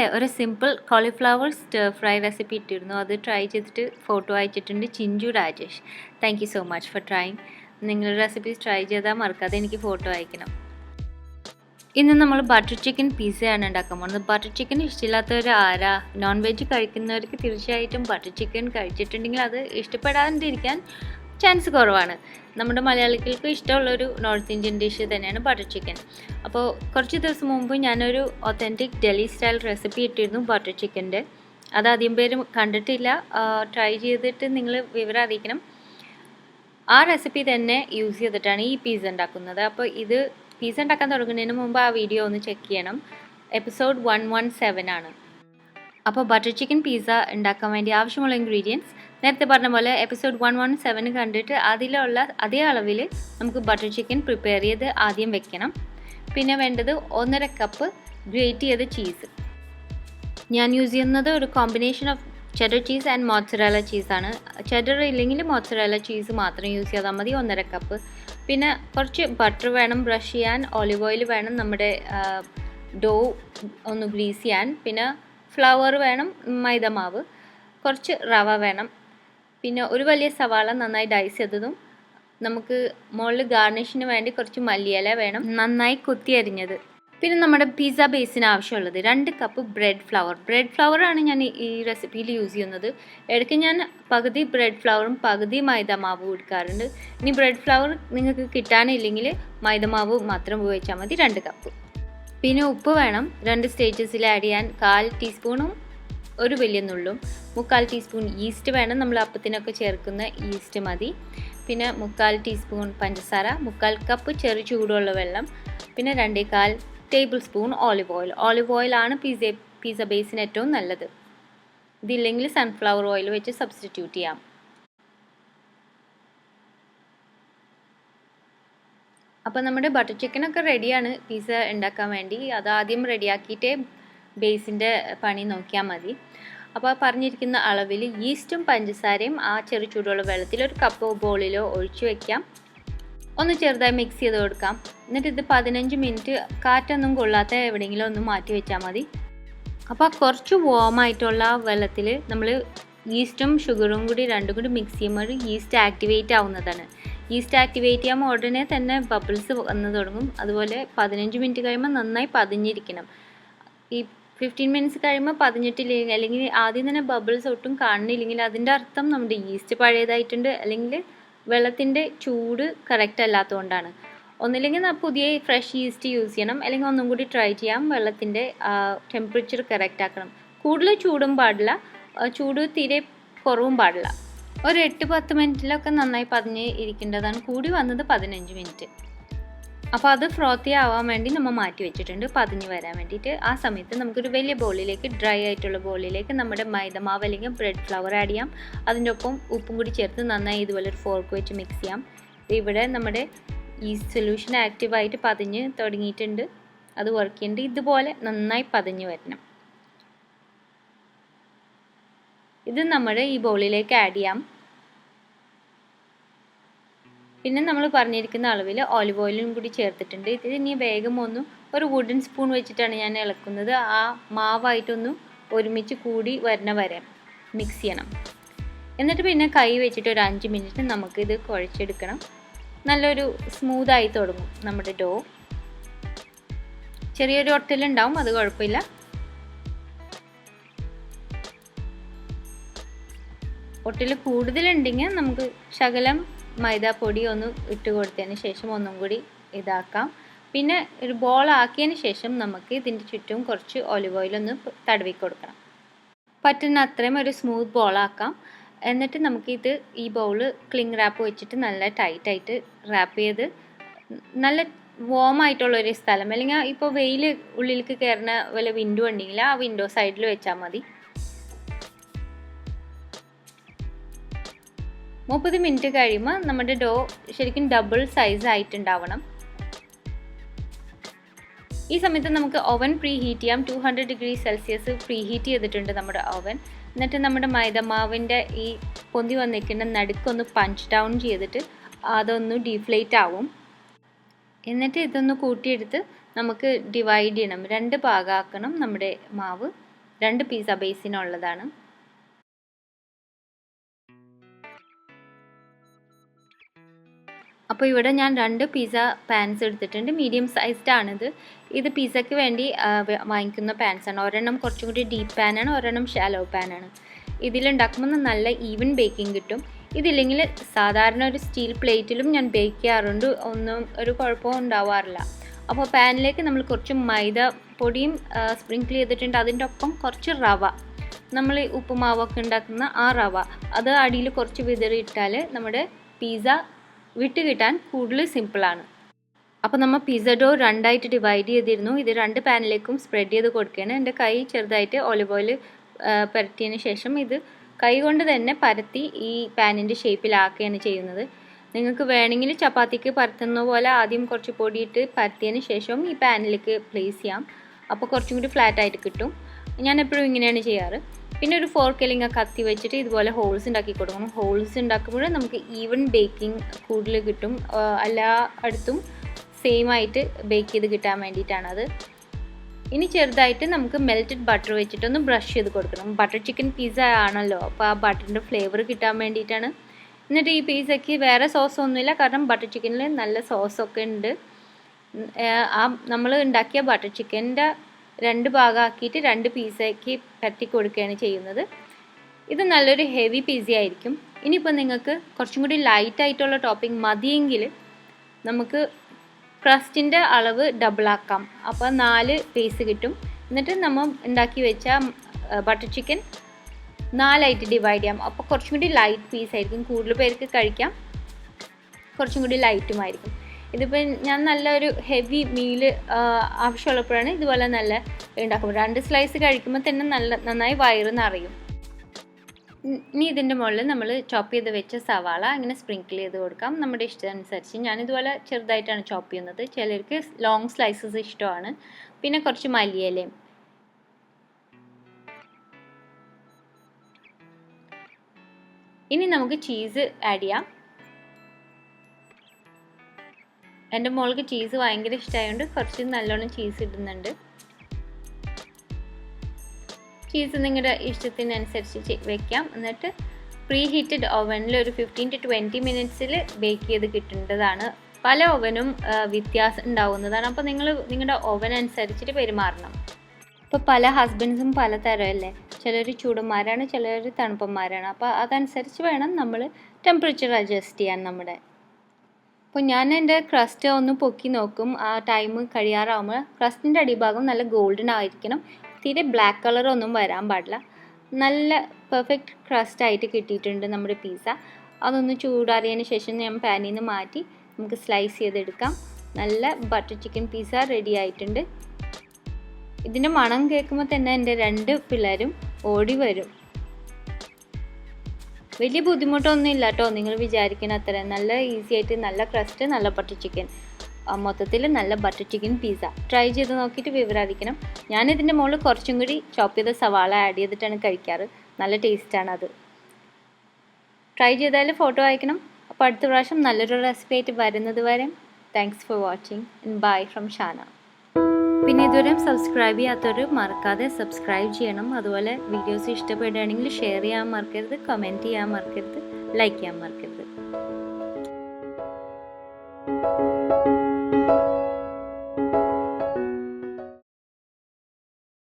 ഇന്നലെ ഒരു simple cauliflower stir fry recipe ഇട്ടിരുന്നു. അത് ട്രൈ ചെയ്തിട്ട് ഫോട്ടോ അയച്ചിട്ടുണ്ട് Chinchu Rajesh. Thank you so much for trying. നിങ്ങളുടെ റെസിപ്പീസ് ട്രൈ ചെയ്താൽ മറക്കാതെ എനിക്ക് ഫോട്ടോ അയക്കണം. ഇന്ന് നമ്മൾ ബട്ടർ ചിക്കൻ പിസ്സയാണ് ഉണ്ടാക്കാൻ പോകുന്നത്. ബട്ടർ ചിക്കൻ ഇഷ്ടമില്ലാത്തവർ ആരാ? നോൺ വെജ് കഴിക്കുന്നവർക്ക് തീർച്ചയായിട്ടും ബട്ടർ ചിക്കൻ കഴിച്ചിട്ടുണ്ടെങ്കിൽ അത് ഇഷ്ടപ്പെടാതിരിക്കാൻ ചാൻസ് കുറവാണ്. നമ്മുടെ മലയാളികൾക്ക് ഇഷ്ടമുള്ളൊരു നോർത്ത് ഇന്ത്യൻ ഡിഷ് തന്നെയാണ് ബട്ടർ ചിക്കൻ. അപ്പോൾ കുറച്ച് ദിവസം മുമ്പ് ഞാനൊരു ഒത്തൻറ്റിക് ഡൽഹി സ്റ്റൈൽ റെസിപ്പി ഇട്ടിരുന്നു ബട്ടർ ചിക്കൻ്റെ. അത് അധികം പേര് കണ്ടിട്ടില്ല. ട്രൈ ചെയ്തിട്ട് നിങ്ങൾ വിവരം അറിയിക്കണം. ആ റെസിപ്പി തന്നെ യൂസ് ചെയ്തിട്ടാണ് ഈ പിസ്സ ഉണ്ടാക്കുന്നത്. അപ്പോൾ ഇത് പിസ്സ ഉണ്ടാക്കാൻ തുടങ്ങുന്നതിന് മുമ്പ് ആ വീഡിയോ ഒന്ന് ചെക്ക് ചെയ്യണം. എപ്പിസോഡ് 117 ആണ്. അപ്പോൾ ബട്ടർ ചിക്കൻ പിസ്സ ഉണ്ടാക്കാൻ വേണ്ടി ആവശ്യമുള്ള ഇൻഗ്രീഡിയൻസ് നേരത്തെ പറഞ്ഞ പോലെ എപ്പിസോഡ് 117 കണ്ടിട്ട് അതിലുള്ള അതേ അളവിൽ നമുക്ക് ബട്ടർ ചിക്കൻ പ്രിപ്പയർ ചെയ്ത് ആദ്യം വെക്കണം. പിന്നെ വേണ്ടത് 1.5 കപ്പ് ഗ്രേറ്റ് ചെയ്ത ചീസ്. ഞാൻ യൂസ് ചെയ്യുന്നത് ഒരു combination of cheddar cheese and മോzzarella ചീസാണ്. Cheddar ഇല്ലെങ്കിൽ മോzzarella ചീസ് മാത്രം യൂസ് ചെയ്താൽ മതി. 1.5 കപ്പ്. പിന്നെ കുറച്ച് ബട്ടർ വേണം ബ്രഷ് ചെയ്യാൻ. ഓലിവ് ഓയിൽ വേണം നമ്മുടെ ഡോ ഒന്ന് ഗ്രീസ് ചെയ്യാൻ. പിന്നെ ഫ്ലവർ വേണം, മൈദമാവ്, കുറച്ച് റവ വേണം. പിന്നെ ഒരു വലിയ സവാള നന്നായി ഡൈസ് ചെയ്തതും നമുക്ക് മുകളിൽ ഗാർണിഷിന് വേണ്ടി കുറച്ച് മല്ലിയില വേണം, നന്നായി കുത്തി അരിഞ്ഞത്. പിന്നെ നമ്മുടെ പിസ്സ ബേസിന് ആവശ്യമുള്ളത് 2 കപ്പ് ബ്രെഡ് ഫ്ലവറാണ് ഞാൻ ഈ റെസിപ്പിയിൽ യൂസ് ചെയ്യുന്നത്. ഇടയ്ക്ക് ഞാൻ പകുതി ബ്രെഡ് ഫ്ലവറും പകുതി മൈദമാവും എടുക്കാറുണ്ട്. ഇനി ബ്രെഡ് ഫ്ലവർ നിങ്ങൾക്ക് കിട്ടാനില്ലെങ്കിൽ മൈദമാവ് മാത്രം ഉപയോഗിച്ചാൽ മതി. 2 കപ്പ്. പിന്നെ ഉപ്പ് വേണം 2 സ്റ്റേജസിൽ ആഡ് ചെയ്യാൻ. 1/4 ടീസ്പൂണും ഒരു വലിയ നുള്ളും. 3/4 ടീസ്പൂൺ ഈസ്റ്റ് വേണം. നമ്മൾ അപ്പത്തിനൊക്കെ ചേർക്കുന്ന ഈസ്റ്റ് മതി. പിന്നെ 3/4 ടീസ്പൂൺ പഞ്ചസാര, 3/4 കപ്പ് ചെറു ചൂടുള്ള വെള്ളം, പിന്നെ 2.25 ടേബിൾ സ്പൂൺ ഓലിവ് ഓയിലാണ് പിസ്സ ബേസിന് ഏറ്റവും നല്ലത്. ഇതില്ലെങ്കിൽ സൺഫ്ലവർ ഓയിൽ വെച്ച് സബ്സ്റ്റിറ്റ്യൂട്ട് ചെയ്യാം. അപ്പോൾ നമ്മുടെ ബട്ടർ ചിക്കനൊക്കെ റെഡിയാണ് പിസ്സ ഉണ്ടാക്കാൻ വേണ്ടി. അത് ആദ്യം റെഡിയാക്കിയിട്ടേ ബേസിൻ്റെ പണി നോക്കിയാൽ മതി. അപ്പോൾ പറഞ്ഞിരിക്കുന്ന അളവിൽ ഈസ്റ്റും പഞ്ചസാരയും ആ ചെറു ചൂടുള്ള വെള്ളത്തിൽ 1 കപ്പ് ബോളിലോ ഒഴിച്ചു വയ്ക്കാം. ഒന്ന് ചെറുതായി മിക്സ് ചെയ്ത് കൊടുക്കാം. എന്നിട്ട് ഇത് 15 മിനിറ്റ് കാറ്റൊന്നും കൊള്ളാത്ത എവിടെയെങ്കിലും ഒന്ന് മാറ്റി വെച്ചാൽ മതി. അപ്പോൾ കുറച്ച് വാമായിട്ടുള്ള വെള്ളത്തിൽ നമ്മൾ ഈസ്റ്റും ഷുഗറും കൂടി രണ്ടും കൂടി മിക്സ് ചെയ്യുമ്പോൾ ഈസ്റ്റ് ആക്ടിവേറ്റ് ആവുന്നതാണ്. ഈസ്റ്റ് ആക്ടിവേറ്റ് ചെയ്യുമ്പോൾ ഉടനെ തന്നെ ബബിൾസ് വന്ന് തുടങ്ങും. അതുപോലെ 15 മിനിറ്റ് കഴിയുമ്പോൾ നന്നായി പതിഞ്ഞിരിക്കണം. ഈ 15 മിനിറ്റ്സ് കഴിയുമ്പോൾ പതിഞ്ഞിട്ടില്ലെങ്കിൽ അല്ലെങ്കിൽ ആദ്യം തന്നെ ബബിൾസ് ഒട്ടും കാണുന്നില്ലെങ്കിൽ അതിൻ്റെ അർത്ഥം നമ്മുടെ ഈസ്റ്റ് പഴയതായിട്ടുണ്ട്, അല്ലെങ്കിൽ വെള്ളത്തിൻ്റെ ചൂട് കറക്റ്റ് അല്ലാത്തതുകൊണ്ടാണ്. ഒന്നില്ലെങ്കിൽ പുതിയ ഫ്രഷ് ഈസ്റ്റ് യൂസ് ചെയ്യണം, അല്ലെങ്കിൽ ഒന്നും കൂടി ട്രൈ ചെയ്യാം. വെള്ളത്തിൻ്റെ ടെമ്പറേച്ചർ കറക്റ്റ് ആക്കണം. കൂടുതൽ ചൂടും പാടില്ല, ചൂട് തീരെ കുറവും പാടില്ല. ഒരു 8-10 മിനിറ്റിലൊക്കെ നന്നായി പതിഞ്ഞ് ഇരിക്കേണ്ടതാണ്. കൂടി വന്നത് 15 മിനിറ്റ്. അപ്പോൾ അത് ഫ്രോത്തി ആവാൻ വേണ്ടി നമ്മൾ മാറ്റി വെച്ചിട്ടുണ്ട്, പതിഞ്ഞ് വരാൻ വേണ്ടിയിട്ട്. ആ സമയത്ത് നമുക്കൊരു വലിയ ബോളിലേക്ക്, ഡ്രൈ ആയിട്ടുള്ള ബോളിലേക്ക് നമ്മുടെ മൈദമാവ് അല്ലെങ്കിൽ ബ്രെഡ് ഫ്ലവർ ആഡ് ചെയ്യാം. അതിൻ്റെ ഒപ്പം ഉപ്പും കൂടി ചേർത്ത് നന്നായി ഇതുപോലെ ഒരു ഫോർക്ക് വെച്ച് മിക്സ് ചെയ്യാം. ഇവിടെ നമ്മുടെ ഈ സൊല്യൂഷൻ ആക്റ്റീവായിട്ട് പതിഞ്ഞ് തുടങ്ങിയിട്ടുണ്ട്. അത് വർക്ക് ചെയ്യുന്നുണ്ട്. ഇതുപോലെ നന്നായി പതിഞ്ഞ് വരണം. ഇത് നമ്മുടെ ഈ ബോളിലേക്ക് ആഡ് ചെയ്യാം. പിന്നെ നമ്മൾ പറഞ്ഞിരിക്കുന്ന അളവിൽ ഓലിവ് ഓയിലും കൂടി ചേർത്തിട്ടുണ്ട്. ഇത് ഇനി വേഗം ഒരു വുഡൻ സ്പൂൺ വെച്ചിട്ടാണ് ഞാൻ ഇളക്കുന്നത്. ആ മാവായിട്ടൊന്ന് ഒരുമിച്ച് കൂടി വരുന്ന വരെ മിക്സ് ചെയ്യണം. എന്നിട്ട് പിന്നെ കൈ വെച്ചിട്ട് ഒരു 5 മിനിറ്റ് നമുക്കിത് കുഴച്ചെടുക്കണം. നല്ലൊരു സ്മൂത്തായി തുടങ്ങും നമ്മുടെ ഡോ. ചെറിയൊരു ഒട്ടലുണ്ടാവും, അത് കുഴപ്പമില്ല. ഒട്ടൽ കൂടുതലുണ്ടെങ്കിൽ നമുക്ക് ശകലം മൈദാപ്പൊടി ഒന്ന് ഇട്ട് കൊടുത്തതിന് ശേഷം ഒന്നും കൂടി ഇതാക്കാം. പിന്നെ ഒരു ബോളാക്കിയതിന് ശേഷം നമുക്ക് ഇതിൻ്റെ ചുറ്റും കുറച്ച് ഓലിവ് ഓയിലൊന്ന് തടവി കൊടുക്കണം. പറ്റുന്ന അത്രയും ഒരു സ്മൂത്ത് ബോളാക്കാം. എന്നിട്ട് നമുക്കിത് ഈ ബൗള് ക്ലിങ് റാപ്പ് വെച്ചിട്ട് നല്ല ടൈറ്റായിട്ട് റാപ്പ് ചെയ്ത് നല്ല വാമായിട്ടുള്ളൊരു സ്ഥലം, അല്ലെങ്കിൽ ഇപ്പോൾ വെയിൽ ഉള്ളിലേക്ക് കയറുന്ന വല്ല വിൻഡോ ഉണ്ടെങ്കിൽ ആ വിൻഡോ സൈഡിൽ വെച്ചാൽ മതി. 30 മിനിറ്റ് കഴിയുമ്പോൾ നമ്മുടെ ഡോ ശരിക്കും ഡബിൾ സൈസ് ആയിട്ടുണ്ടാവണം. ഈ സമയത്ത് നമുക്ക് ഓവൻ പ്രീ ഹീറ്റ് ചെയ്യാം. 200 ഡിഗ്രി സെൽഷ്യസ് പ്രീ ഹീറ്റ് ചെയ്തിട്ടുണ്ട് നമ്മുടെ ഓവൻ. എന്നിട്ട് നമ്മുടെ മൈദമാവിൻ്റെ ഈ പൊന്തി വന്നിരിക്കുന്ന നടുക്കൊന്ന് പഞ്ച് ഡൗൺ ചെയ്തിട്ട് അതൊന്ന് ഡീഫ്ലേറ്റ് ആവും. എന്നിട്ട് ഇതൊന്ന് കൂട്ടിയെടുത്ത് നമുക്ക് ഡിവൈഡ് ചെയ്യണം, 2 ഭാഗമാക്കണം നമ്മുടെ മാവ്. 2 പിസ്സ ബേസിനുള്ളതാണ്. അപ്പോൾ ഇവിടെ ഞാൻ 2 പിസ്സ പാൻസ് എടുത്തിട്ടുണ്ട്. മീഡിയം സൈസ്ഡ് ആണിത്. ഇത് പിസ്സയ്ക്ക് വേണ്ടി വാങ്ങിക്കുന്ന പാൻസാണ്. ഒരെണ്ണം കുറച്ചും കൂടി ഡീപ്പ് പാനാണ്, ഒരെണ്ണം ഷാലോ പാനാണ്. ഇതിലുണ്ടാക്കുമ്പോൾ നല്ല ഈവൻ ബേക്കിംഗ് കിട്ടും. ഇതില്ലെങ്കിൽ സാധാരണ ഒരു സ്റ്റീൽ പ്ലേറ്റിലും ഞാൻ ബേക്ക് ചെയ്യാറുണ്ട്, ഒന്നും ഒരു കുഴപ്പവും ഉണ്ടാവാറില്ല. അപ്പോൾ പാനിലേക്ക് നമ്മൾ കുറച്ച് മൈദ പൊടിയും സ്പ്രിങ്കിൾ ചെയ്തിട്ടുണ്ട്. അതിൻ്റെ ഒപ്പം കുറച്ച് റവ, നമ്മൾ ഉപ്പുമാവൊക്കെ ഉണ്ടാക്കുന്ന ആ റവ, അത് അടിയിൽ കുറച്ച് വിതറിയിട്ടാൽ നമ്മുടെ പിസ്സ വിട്ട് കിട്ടാൻ കൂടുതൽ സിമ്പിളാണ്. അപ്പോൾ നമ്മൾ പിസ്സ ഡോ 2ആയിട്ട് ഡിവൈഡ് ചെയ്തിരുന്നു. ഇത് 2 പാനിലേക്കും സ്പ്രെഡ് ചെയ്ത് കൊടുക്കുകയാണ്. എൻ്റെ കൈ ചെറുതായിട്ട് ഒലിവ് ഓയിൽ പരത്തിയതിന് ശേഷം ഇത് കൈ കൊണ്ട് തന്നെ പരത്തി ഈ പാനിൻ്റെ ഷേപ്പിലാക്കുകയാണ് ചെയ്യുന്നത്. നിങ്ങൾക്ക് വേണമെങ്കിൽ ചപ്പാത്തിക്ക് പരത്തുന്ന പോലെ ആദ്യം കുറച്ച് പൊടിയിട്ട് പരത്തിയതിന് ശേഷം ഈ പാനിലേക്ക് പ്ലേസ് ചെയ്യാം. അപ്പോൾ കുറച്ചും കൂടി ഫ്ലാറ്റായിട്ട് കിട്ടും. ഞാൻ എപ്പോഴും ഇങ്ങനെയാണ് ചെയ്യാറ്. പിന്നെ ഒരു ഫോർക്ക് അല്ലെങ്കിൽ കത്തി വെച്ചിട്ട് ഇതുപോലെ ഹോൾസ് ഉണ്ടാക്കി കൊടുക്കണം. ഹോൾസ് ഉണ്ടാക്കുമ്പോൾ നമുക്ക് ഈവൻ ബേക്കിംഗ് കൂടുതൽ കിട്ടും. എല്ലാ അടുത്തും സെയിം ആയിട്ട് ബേക്ക് ചെയ്ത് കിട്ടാൻ വേണ്ടിയിട്ടാണത്. ഇനി ചെറുതായിട്ട് നമുക്ക് മെൽറ്റഡ് ബട്ടർ വെച്ചിട്ടൊന്ന് ബ്രഷ് ചെയ്ത് കൊടുക്കണം. ബട്ടർ ചിക്കൻ പിസ്സ ആണല്ലോ, അപ്പോൾ ആ ബട്ടറിൻ്റെ ഫ്ലേവർ കിട്ടാൻ വേണ്ടിയിട്ടാണ്. എന്നിട്ട് ഈ പിസ്സയ്ക്ക് വേറെ സോസൊന്നുമില്ല, കാരണം ബട്ടർ ചിക്കനിൽ നല്ല സോസൊക്കെ ഉണ്ട്. നമ്മൾ ഉണ്ടാക്കിയ ബട്ടർ ചിക്കൻ്റെ 2 ഭാഗമാക്കിയിട്ട് 2 പീസയ്ക്ക് പരത്തി കൊടുക്കുകയാണ് ചെയ്യുന്നത്. ഇത് നല്ലൊരു ഹെവി പിസ്സ ആയിരിക്കും. ഇനിയിപ്പോൾ നിങ്ങൾക്ക് കുറച്ചും കൂടി ലൈറ്റായിട്ടുള്ള ടോപ്പിംഗ് മതിയെങ്കിൽ നമുക്ക് ക്രസ്റ്റിൻ്റെ അളവ് ഡബിളാക്കാം. അപ്പോൾ 4 പീസ് കിട്ടും. എന്നിട്ട് നമ്മൾ ഉണ്ടാക്കി വെച്ച ബട്ടർ ചിക്കൻ 4ആയിട്ട് ഡിവൈഡ് ചെയ്യാം. അപ്പോൾ കുറച്ചും കൂടി ലൈറ്റ് പീസായിരിക്കും, കൂടുതൽ പേർക്ക് കഴിക്കാം, കുറച്ചും കൂടി ലൈറ്റുമായിരിക്കും. ഇതിപ്പോൾ ഞാൻ നല്ലൊരു ഹെവി മീൽ ആവശ്യമുള്ളപ്പോഴാണ് ഇതുപോലെ നല്ല ഉണ്ടാക്കുമ്പോൾ 2 സ്ലൈസ് കഴിക്കുമ്പോൾ തന്നെ നന്നായി വയറ് നിറയും. ഇനി ഇതിൻ്റെ മുകളിൽ നമ്മൾ ചോപ്പ് ചെയ്ത് വെച്ച സവാള ഇങ്ങനെ സ്പ്രിങ്കിൾ ചെയ്ത് കൊടുക്കാം നമ്മുടെ ഇഷ്ടമനുസരിച്ച്. ഞാനിതുപോലെ ചെറുതായിട്ടാണ് ചോപ്പ് ചെയ്യുന്നത്. ചിലർക്ക് ലോങ് സ്ലൈസസ് ഇഷ്ടമാണ്. പിന്നെ കുറച്ച് മല്ലിയിലയും. ഇനി നമുക്ക് ചീസ് ആഡ് ചെയ്യാം. എൻ്റെ മോൾക്ക് ചീസ് ഭയങ്കര ഇഷ്ടമായതുകൊണ്ട് കുറച്ച് നല്ലോണം ചീസ് ഇടുന്നുണ്ട്. ചീസ് നിങ്ങളുടെ ഇഷ്ടത്തിനനുസരിച്ച് വെക്കാം. എന്നിട്ട് പ്രീ ഹീറ്റഡ് ഓവനിൽ ഒരു 15 to 20 മിനിറ്റ്സിൽ ബേക്ക് ചെയ്ത് കിട്ടേണ്ടതാണ്. പല ഓവനും വ്യത്യാസം ഉണ്ടാവുന്നതാണ്. അപ്പോൾ നിങ്ങൾ നിങ്ങളുടെ ഓവൻ അനുസരിച്ചിട്ട് പെരുമാറണം. ഇപ്പോൾ പല ഹസ്ബൻഡ്സും പല തരമല്ലേ, ചിലർ ചൂടന്മാരാണ്, ചിലർ തണുപ്പന്മാരാണ്. അപ്പോൾ അതനുസരിച്ച് വേണം നമ്മൾ ടെമ്പറേച്ചർ അഡ്ജസ്റ്റ് ചെയ്യാൻ നമ്മുടെ. അപ്പോൾ ഞാൻ എൻ്റെ ക്രസ്റ്റ് ഒന്ന് പൊക്കി നോക്കും. ആ ടൈം കഴിയാറാവുമ്പോൾ ക്രസ്റ്റിൻ്റെ അടിഭാഗം നല്ല ഗോൾഡൻ ആയിരിക്കണം. തീരെ ബ്ലാക്ക് കളറൊന്നും വരാൻ പാടില്ല. നല്ല പെർഫെക്റ്റ് ക്രസ്റ്റായിട്ട് കിട്ടിയിട്ടുണ്ട് നമ്മുടെ പിസ്സ. അതൊന്ന് ചൂടാറിയതിന് ശേഷം ഞാൻ പാനിൽ നിന്ന് മാറ്റി നമുക്ക് സ്ലൈസ് ചെയ്തെടുക്കാം. നല്ല ബട്ടർ ചിക്കൻ പിസ്സ റെഡി ആയിട്ടുണ്ട്. ഇതിൻ്റെ മണം കേൾക്കുമ്പോൾ തന്നെ എൻ്റെ 2 പിള്ളേരും ഓടി വരും. വലിയ ബുദ്ധിമുട്ടൊന്നും ഇല്ല കേട്ടോ, നിങ്ങൾ വിചാരിക്കുന്ന അത്ര. നല്ല ഈസി ആയിട്ട് നല്ല ക്രസ്റ്റ്, നല്ല ബട്ടർ ചിക്കൻ, മൊത്തത്തിൽ നല്ല ബട്ടർ ചിക്കൻ പിസ്സ. ട്രൈ ചെയ്ത് നോക്കിയിട്ട് വിവരം അറിയിക്കണം. ഞാനിതിൻ്റെ മുകളിൽ കുറച്ചും കൂടി ചോപ്പ് ചെയ്ത സവാള ആഡ് ചെയ്തിട്ടാണ് കഴിക്കാറ്. നല്ല ടേസ്റ്റാണ് അത്. ട്രൈ ചെയ്താൽ ഫോട്ടോ അയക്കണം. അപ്പോൾ അടുത്ത പ്രാവശ്യം നല്ലൊരു റെസിപ്പി ആയിട്ട് വരുന്നത് വരെ thanks for watching and bye from Shana. പിന്നെ ഇതുവരെ സബ്സ്ക്രൈബ് ചെയ്യാത്തവർ മറക്കാതെ സബ്സ്ക്രൈബ് ചെയ്യണം. അതുപോലെ വീഡിയോസ് ഇഷ്ടപ്പെടുകയാണെങ്കിൽ ഷെയർ ചെയ്യാൻ മറക്കരുത്, കമൻറ്റ് ചെയ്യാൻ മറക്കരുത്, ലൈക്ക് ചെയ്യാൻ മറക്കരുത്.